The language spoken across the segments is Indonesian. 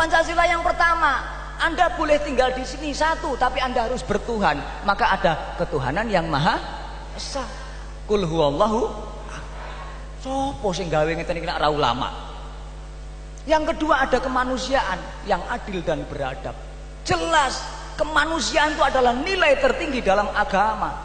Pancasila yang pertama, Anda boleh tinggal di sini satu, tapi Anda harus bertuhan. Maka ada ketuhanan yang maha esa. Qul huwallahu. Sopo sing gawe ngeten iki nek ra ulama. Yang kedua ada kemanusiaan yang adil dan beradab. Jelas kemanusiaan itu adalah nilai tertinggi dalam agama.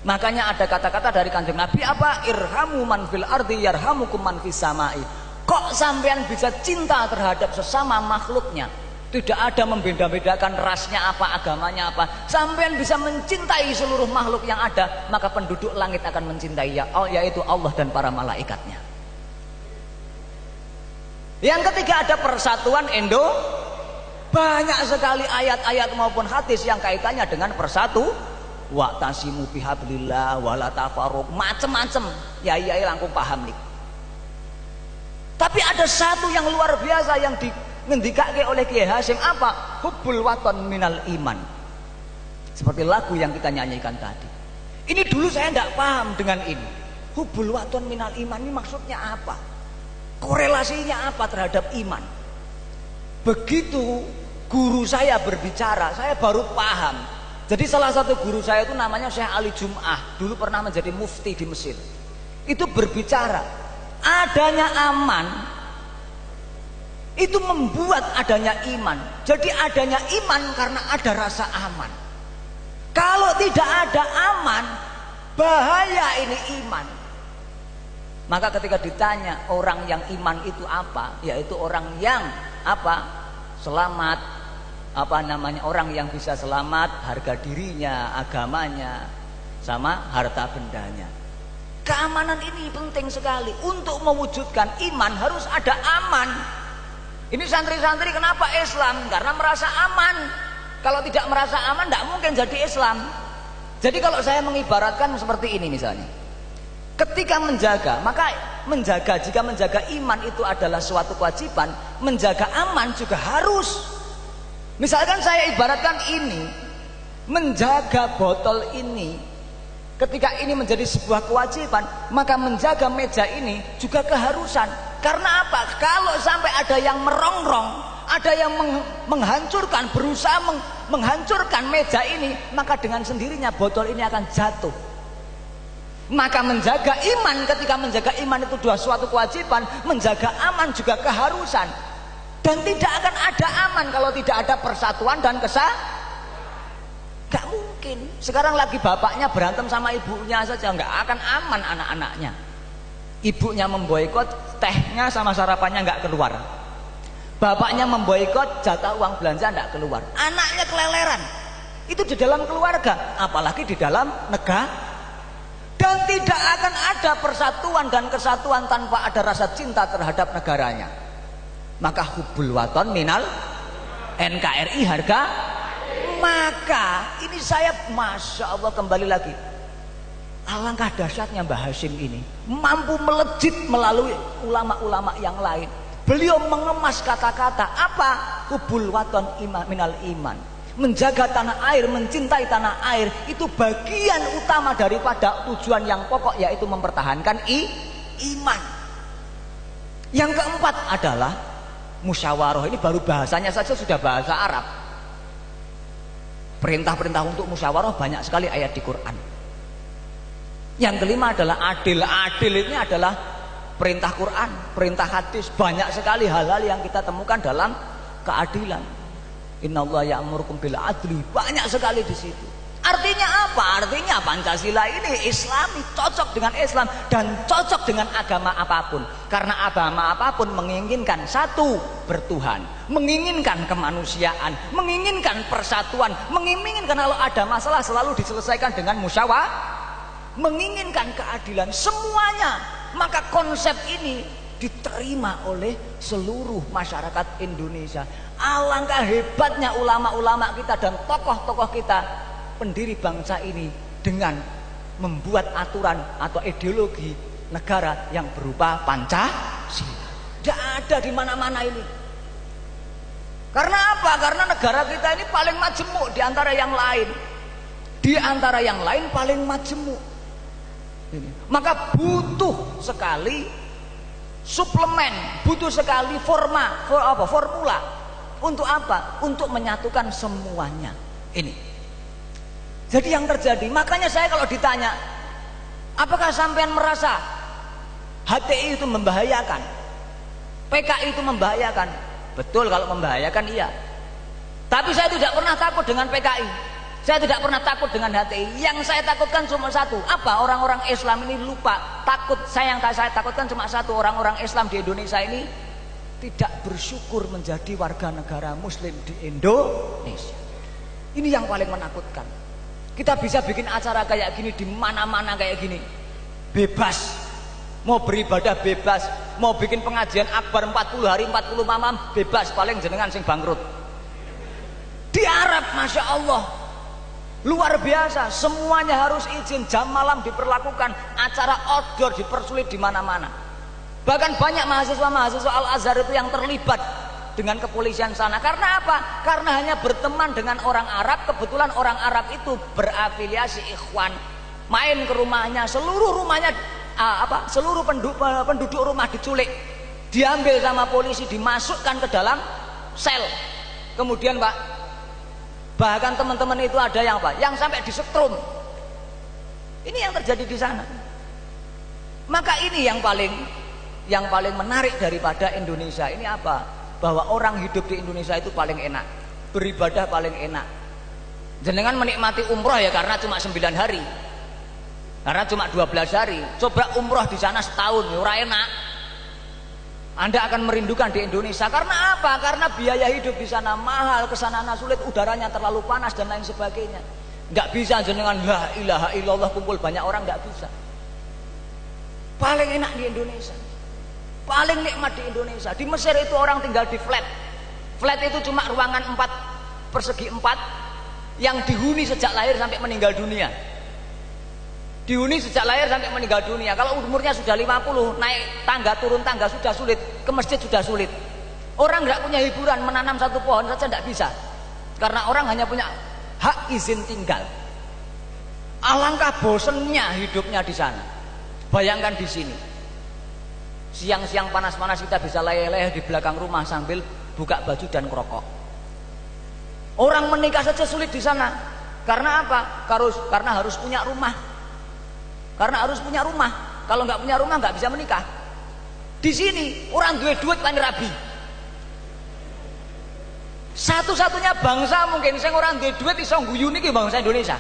Makanya ada kata-kata dari Kanjeng Nabi apa? Irhamu man fil ardi yarhamukum man fis samai. Kok sampean bisa cinta terhadap sesama makhluknya? Tidak ada membeda-bedakan rasnya apa, agamanya apa. Sampean bisa mencintai seluruh makhluk yang ada, maka penduduk langit akan mencintai yaitu Allah dan para malaikatnya. Yang ketiga ada persatuan banyak sekali ayat-ayat maupun hadis yang kaitannya dengan persatu. Wa'tasimu bihablillah wala tafarruq, macem-macem. Ya langkung paham nih. Tapi ada satu yang luar biasa yang ngendikake oleh Kiai Hasyim apa? Hubbul waton minal iman. Seperti lagu yang kita nyanyikan tadi. Ini dulu saya tidak paham dengan ini. Hubbul waton minal iman ini maksudnya apa? Korelasinya apa terhadap iman? Begitu guru saya berbicara, saya baru paham. Jadi salah satu guru saya itu namanya Syekh Ali Jum'ah, dulu pernah menjadi mufti di Mesir. Itu berbicara, adanya aman itu membuat adanya iman. Jadi adanya iman karena ada rasa aman. Kalau tidak ada aman, bahaya ini iman. Maka ketika ditanya orang yang iman itu apa, yaitu orang yang apa? Selamat, orang yang bisa selamat harga dirinya, agamanya, sama harta bendanya. Keamanan ini penting sekali. Untuk mewujudkan iman harus ada aman. Ini santri-santri kenapa Islam? Karena merasa aman. Kalau tidak merasa aman tidak mungkin jadi Islam. Jadi kalau saya mengibaratkan seperti ini misalnya, ketika menjaga, maka jika menjaga iman itu adalah suatu kewajiban, menjaga aman juga harus. Misalkan saya ibaratkan ini, menjaga botol ini, ketika ini menjadi sebuah kewajiban, maka menjaga meja ini juga keharusan. Karena apa? Kalau sampai ada yang merongrong, ada yang menghancurkan, berusaha menghancurkan meja ini, maka dengan sendirinya botol ini akan jatuh. Maka menjaga iman, ketika menjaga iman itu suatu kewajiban, menjaga aman juga keharusan. Dan tidak akan ada aman kalau tidak ada persatuan dan gak mungkin. Sekarang lagi bapaknya berantem sama ibunya saja, gak akan aman anak-anaknya. Ibunya memboikot, tehnya sama sarapannya gak keluar. Bapaknya memboikot, jatah uang belanja gak keluar. Anaknya keleleran. Itu di dalam keluarga, apalagi di dalam negara. Dan tidak akan ada persatuan dan kesatuan tanpa ada rasa cinta terhadap negaranya. Maka hubbul waton minal NKRI harga. Maka ini saya Masya Allah kembali lagi, alangkah dahsyatnya Mbah Hasyim ini mampu melejit melalui ulama-ulama yang lain. Beliau mengemas kata-kata apa? Hubbul waton minal iman. Menjaga tanah air, mencintai tanah air itu bagian utama daripada tujuan yang pokok, yaitu mempertahankan iman. Yang keempat adalah musyawarah. Ini baru bahasanya saja sudah bahasa Arab. Perintah-perintah untuk musyawarah banyak sekali ayat di Quran. Yang kelima adalah adil. Adil ini adalah perintah Quran, perintah hadis. Banyak sekali hal-hal yang kita temukan dalam keadilan. Innallaha ya'murukum bil adli. Banyak sekali di situ. Artinya apa? Artinya Pancasila ini Islami, cocok dengan Islam dan cocok dengan agama apapun. Karena agama apapun menginginkan satu, bertuhan, menginginkan kemanusiaan, menginginkan persatuan, menginginkan kalau ada masalah selalu diselesaikan dengan musyawarah, menginginkan keadilan, semuanya. Maka konsep ini diterima oleh seluruh masyarakat Indonesia. Alangkah hebatnya ulama-ulama kita dan tokoh-tokoh kita, pendiri bangsa ini, dengan membuat aturan atau ideologi negara yang berupa Pancasila. Tidak ada di mana-mana ini. Karena apa? Karena negara kita ini paling majemuk di antara yang lain. Di antara yang lain paling majemuk. Maka butuh sekali suplemen, butuh sekali formula. Untuk apa? Untuk menyatukan semuanya. Ini. Jadi yang terjadi, makanya saya kalau ditanya, apakah sampean merasa HTI itu membahayakan? PKI itu membahayakan? Betul, kalau membahayakan iya. Tapi saya tidak pernah takut dengan PKI. Saya tidak pernah takut dengan HTI. Yang saya takutkan cuma satu. Apa? Orang-orang Islam ini lupa. Yang saya takutkan cuma satu. Orang-orang Islam di Indonesia ini tidak bersyukur menjadi warga negara Muslim di Indonesia. Ini yang paling menakutkan. Kita bisa bikin acara kayak gini di mana-mana kayak gini, bebas. Mau beribadah bebas. Mau bikin pengajian akbar 40 hari 40 malam bebas. Paling jenengan sing bangkrut. Di Arab, Masya Allah, luar biasa, semuanya harus izin, jam malam diperlakukan, acara outdoor dipersulit di mana-mana. Bahkan banyak mahasiswa-mahasiswa Al-Azhar itu yang terlibat dengan kepolisian sana. Karena apa? Karena hanya berteman dengan orang Arab. Kebetulan orang Arab itu berafiliasi ikhwan. Main ke rumahnya, seluruh rumahnya seluruh penduduk rumah diculik, diambil sama polisi, dimasukkan ke dalam sel. Kemudian Pak, bahkan teman-teman itu ada yang yang sampai disetrum. Ini yang terjadi di sana. Maka ini yang paling menarik daripada Indonesia ini apa? Bahwa orang hidup di Indonesia itu paling enak, beribadah paling enak. Jenengan menikmati umroh ya karena cuma 9 hari, karena cuma 12 hari. Coba umroh di sana setahun, ya ora enak. Anda akan merindukan di Indonesia. Karena apa? Karena biaya hidup di sana mahal, kesana sulit, udaranya terlalu panas dan lain sebagainya. Nggak bisa jenengan la ilaha illallah kumpul banyak orang, nggak bisa. Paling enak di Indonesia, paling nikmat di Indonesia. Di Mesir itu orang tinggal di flat. Flat itu cuma ruangan 4 persegi 4 yang dihuni sejak lahir sampai meninggal dunia. Dihuni sejak lahir sampai meninggal dunia. Kalau umurnya sudah 50, naik tangga turun tangga sudah sulit, ke masjid sudah sulit. Orang nggak punya hiburan, menanam satu pohon saja nggak bisa, karena orang hanya punya hak izin tinggal. Alangkah bosennya hidupnya di sana. Bayangkan di sini, siang-siang panas-panas kita bisa leleh di belakang rumah sambil buka baju dan ngerokok. Orang menikah saja sulit di sana. Karena apa? Karena harus punya rumah. Karena harus punya rumah. Kalau nggak punya rumah nggak bisa menikah. Di sini orang duit kan rabi. Satu-satunya bangsa mungkin sing orang duit iso guyuni ki bangsa Indonesia.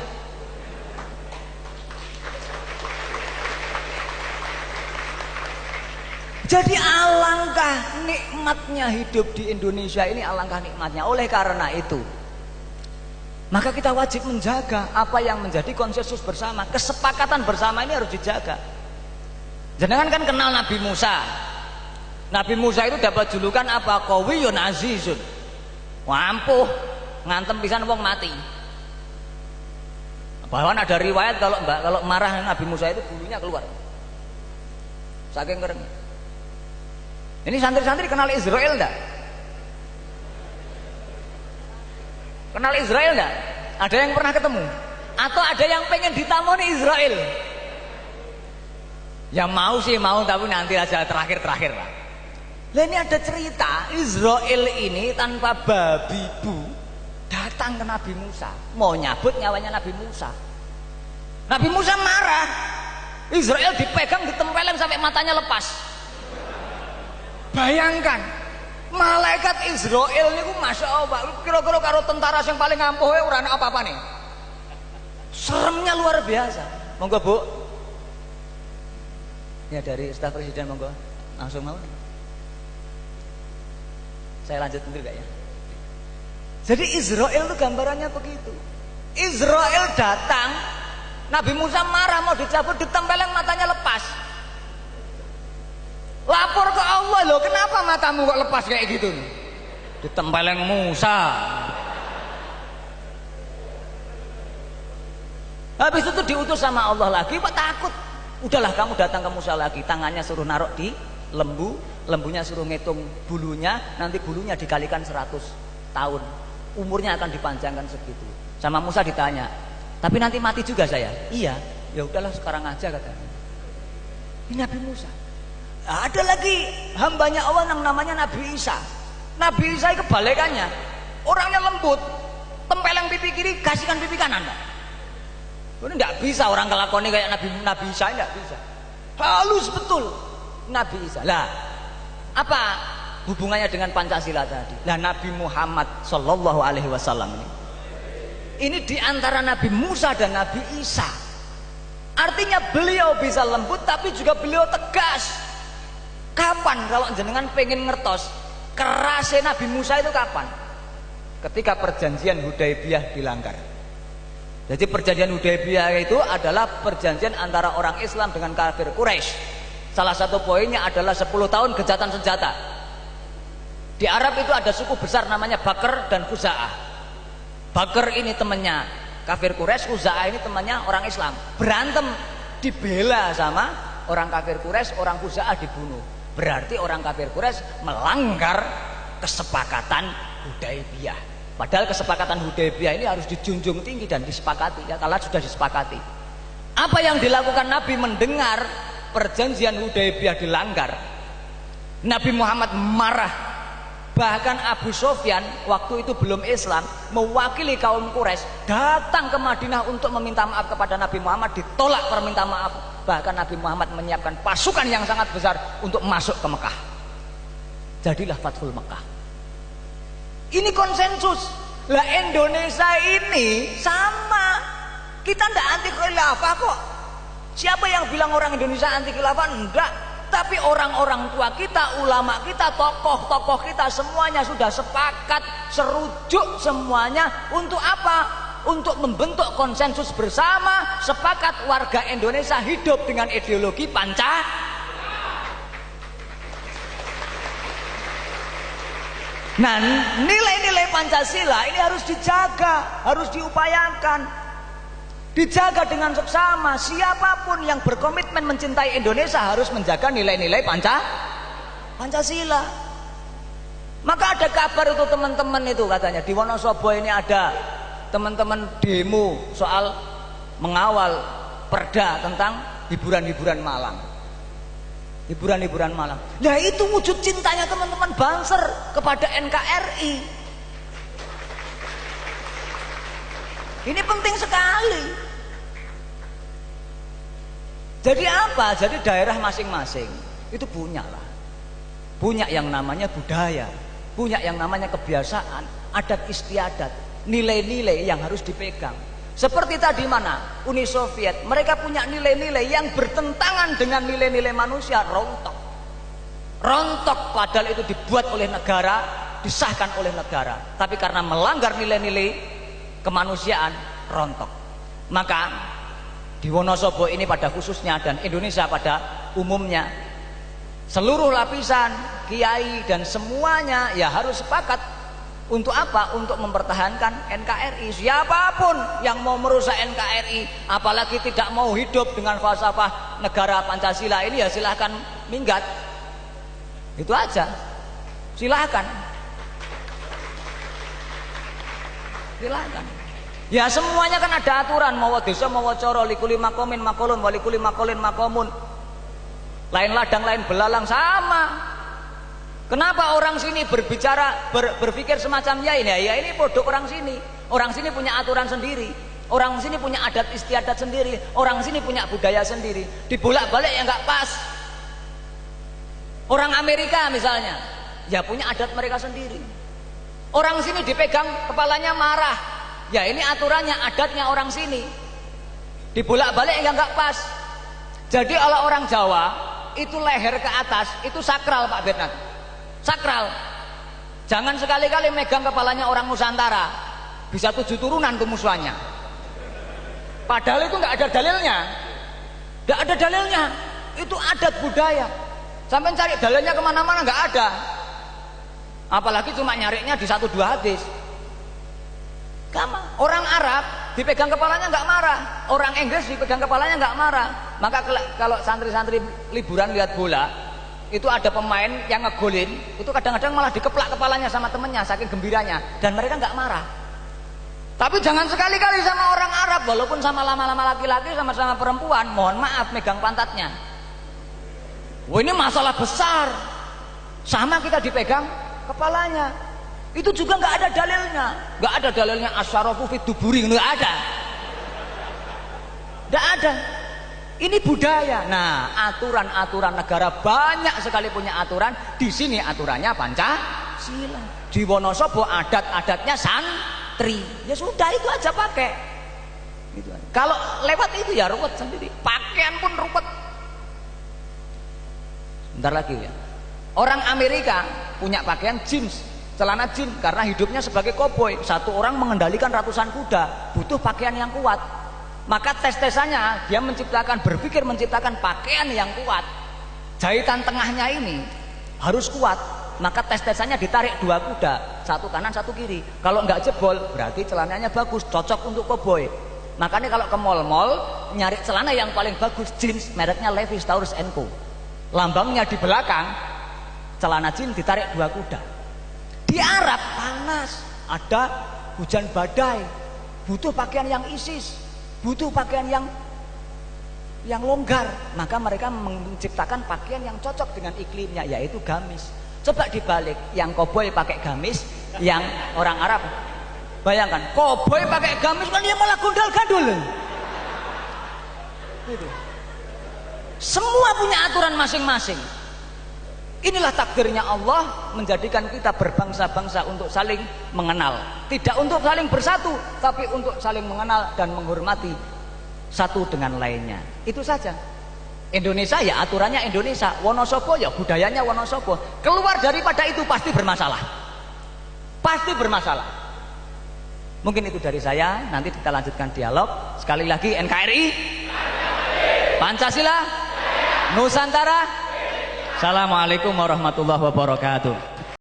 Jadi alangkah nikmatnya hidup di Indonesia ini, alangkah nikmatnya. Oleh karena itu, maka kita wajib menjaga apa yang menjadi konsensus bersama, kesepakatan bersama ini harus dijaga. Jenengan kan kenal Nabi Musa. Nabi Musa itu dapat julukan apa? Qawiyyun azizun. Wampuh, ngantem pisan wong mati. Bahkan ada riwayat kalau marah Nabi Musa itu bulunya keluar. Saking keren. Ini santri-santri kenal Israel enggak? Kenal Israel enggak? Ada yang pernah ketemu? Atau ada yang pengen ditamoni Israel? Ya mau sih mau, tapi nanti aja terakhir lah. Lah ini ada cerita Israel ini tanpa babi bu datang ke Nabi Musa, mau nyabut nyawanya Nabi Musa. Nabi Musa marah. Israel dipegang, ditempelin sampai matanya lepas. Bayangkan malaikat Israel niku Masya Allah, kira-kira karo tentara yang paling ampuh ora ana apa-apa nih. Seremnya luar biasa. Monggo Bu. Ya dari staf presiden monggo. Langsung mau. Saya lanjut dulu enggak ya? Jadi Israel itu gambarannya begitu. Israel datang, Nabi Musa marah mau dicabut, ditempelin matanya lepas. Lapor ke Allah, loh kenapa matamu kok lepas kayak gitu? Ditempeleng Musa. Habis itu diutus sama Allah lagi, Pak takut. Udahlah kamu datang ke Musa lagi, tangannya suruh naruh di lembu, lembunya suruh ngitung bulunya, nanti bulunya dikalikan 100 tahun. Umurnya akan dipanjangkan segitu. Sama Musa ditanya, tapi nanti mati juga saya? Iya. Ya udahlah sekarang aja katanya. Ini Nabi Musa. Ada lagi hambanya Allah yang namanya Nabi Isa. Nabi Isa itu kebalikannya, orangnya lembut, tempeleng pipi kiri, kasihkan pipi kanan. Ini tidak bisa orang kelakuannya kayak Nabi Isa, tidak bisa. Halus betul Nabi Isa. Lah, apa hubungannya dengan Pancasila tadi? Lah, Nabi Muhammad Shallallahu Alaihi Wasallam ini di antara Nabi Musa dan Nabi Isa. Artinya beliau bisa lembut, tapi juga beliau tegas. Kapan kalau jenengan pengen ngertos kerasnya Nabi Musa itu kapan? Ketika perjanjian Hudaybiyah dilanggar. Jadi perjanjian Hudaybiyah itu adalah perjanjian antara orang Islam dengan kafir Quraisy. Salah satu poinnya adalah 10 tahun gencatan senjata. Di Arab itu ada suku besar namanya Bakr dan Khuza'ah. Bakr ini temannya kafir Quraisy, Khuza'ah ini temannya orang Islam. Berantem, dibela sama orang kafir Quraisy, orang Khuza'ah dibunuh. Berarti orang kafir Quraisy melanggar kesepakatan Hudaybiyah. Padahal kesepakatan Hudaybiyah ini harus dijunjung tinggi dan disepakati, ya, kalau sudah disepakati. Apa yang dilakukan Nabi mendengar perjanjian Hudaybiyah dilanggar? Nabi Muhammad marah. Bahkan Abu Sufyan waktu itu belum Islam, mewakili kaum Quraisy datang ke Madinah untuk meminta maaf kepada Nabi Muhammad, ditolak permintaan maaf. Bahkan Nabi Muhammad menyiapkan pasukan yang sangat besar untuk masuk ke Mekah. Jadilah Fathul Mekah. Ini konsensus. Lah Indonesia ini sama. Kita ndak anti khilafah kok. Siapa yang bilang orang Indonesia anti khilafah? Enggak. Tapi orang-orang tua kita, ulama kita, tokoh-tokoh kita semuanya sudah sepakat, serujuk semuanya untuk apa? Untuk membentuk konsensus bersama, sepakat warga Indonesia hidup dengan ideologi Pancasila. Nah, nilai-nilai Pancasila ini harus dijaga, harus diupayakan, dijaga dengan seksama. Siapapun yang berkomitmen mencintai Indonesia harus menjaga nilai-nilai Pancasila. Maka ada kabar itu teman-teman itu katanya di Wonosobo ini ada teman-teman demo soal mengawal perda tentang hiburan-hiburan malam. Hiburan-hiburan malam. Nah itu wujud cintanya teman-teman Banser kepada NKRI. Ini penting sekali. Jadi apa? Jadi daerah masing-masing itu punya yang namanya budaya, punya yang namanya kebiasaan, adat istiadat, nilai-nilai yang harus dipegang. Seperti tadi mana Uni Soviet, mereka punya nilai-nilai yang bertentangan dengan nilai-nilai manusia, rontok padahal itu dibuat oleh negara, disahkan oleh negara, tapi karena melanggar nilai-nilai kemanusiaan, rontok. Maka di Wonosobo ini pada khususnya dan Indonesia pada umumnya, seluruh lapisan kiai dan semuanya ya harus sepakat. Untuk apa? Untuk mempertahankan NKRI. Siapapun yang mau merusak NKRI, apalagi tidak mau hidup dengan falsafah negara Pancasila ini, ya silahkan minggat. Itu aja. Silahkan. Silahkan. Ya semuanya kan ada aturan. Mau desa mau coro, likuli makomin makolun, walikuli makolin makomun. Lain ladang lain belalang, sama. Kenapa orang sini berbicara berpikir semacam ya ini produk orang sini. Orang sini punya aturan sendiri. Orang sini punya adat istiadat sendiri. Orang sini punya budaya sendiri. Dibolak-balik ya nggak pas. Orang Amerika misalnya, ya punya adat mereka sendiri. Orang sini dipegang kepalanya marah. Ya ini aturannya, adatnya orang sini. Dibolak-balik ya nggak pas. Jadi kalau orang Jawa itu leher ke atas itu sakral Pak Bernard. Sakral. Jangan sekali-kali megang kepalanya orang Nusantara, bisa 7 turunan tuh musuhannya. Padahal itu nggak ada dalilnya, nggak ada dalilnya. Itu adat budaya. Sampai cari dalilnya kemana-mana nggak ada. Apalagi cuma nyarinya di 1-2 hadis. Orang Arab dipegang kepalanya nggak marah, orang Inggris dipegang kepalanya nggak marah. Maka kalau santri-santri liburan lihat bola, itu ada pemain yang ngegolin, itu kadang-kadang malah dikeplak kepalanya sama temennya saking gembiranya, dan mereka nggak marah. Tapi jangan sekali-kali sama orang Arab, walaupun sama lama-lama laki-laki sama-sama perempuan, mohon maaf megang pantatnya. Wah, ini masalah besar. Sama kita dipegang kepalanya. Itu juga nggak ada dalilnya. Nggak ada dalilnya asyarafu fit duburi, nggak ada. Nggak ada. Ini budaya. Nah, aturan-aturan negara banyak sekali punya aturan. Di sini aturannya Pancasila. Di Wonosobo adat-adatnya santri. Ya sudah, itu aja pakai. Gitu. Kalau lewat itu ya ruwet sendiri. Pakaian pun ruwet. Bentar lagi ya. Orang Amerika punya pakaian jeans, celana jeans karena hidupnya sebagai koboi. Satu orang mengendalikan ratusan kuda, butuh pakaian yang kuat. Maka tes-tesannya dia berpikir menciptakan pakaian yang kuat. Jahitan tengahnya ini harus kuat. Maka tes-tesannya ditarik 2 kuda, satu kanan satu kiri. Kalau nggak jebol berarti celananya bagus, cocok untuk koboi. Makanya kalau ke mall-mall nyari celana yang paling bagus jeans, mereknya Levi's Taurus & Co. Lambangnya di belakang, celana jeans ditarik 2 kuda. Di Arab panas, ada hujan badai, butuh pakaian yang isis, butuh pakaian yang longgar. Maka mereka menciptakan pakaian yang cocok dengan iklimnya, yaitu gamis. Coba dibalik, yang koboi pakai gamis, yang orang Arab. Bayangkan, koboi pakai gamis kan dia malah gondal-gandul. Gitu. Semua punya aturan masing-masing. Inilah takdirnya Allah menjadikan kita berbangsa-bangsa untuk saling mengenal. Tidak untuk saling bersatu, tapi untuk saling mengenal dan menghormati satu dengan lainnya. Itu saja. Indonesia ya aturannya Indonesia, Wonosobo ya budayanya Wonosobo. Keluar daripada itu pasti bermasalah. Pasti bermasalah. Mungkin itu dari saya, nanti kita lanjutkan dialog. Sekali lagi NKRI, Pancasila, Nusantara. Assalamualaikum warahmatullahi wabarakatuh.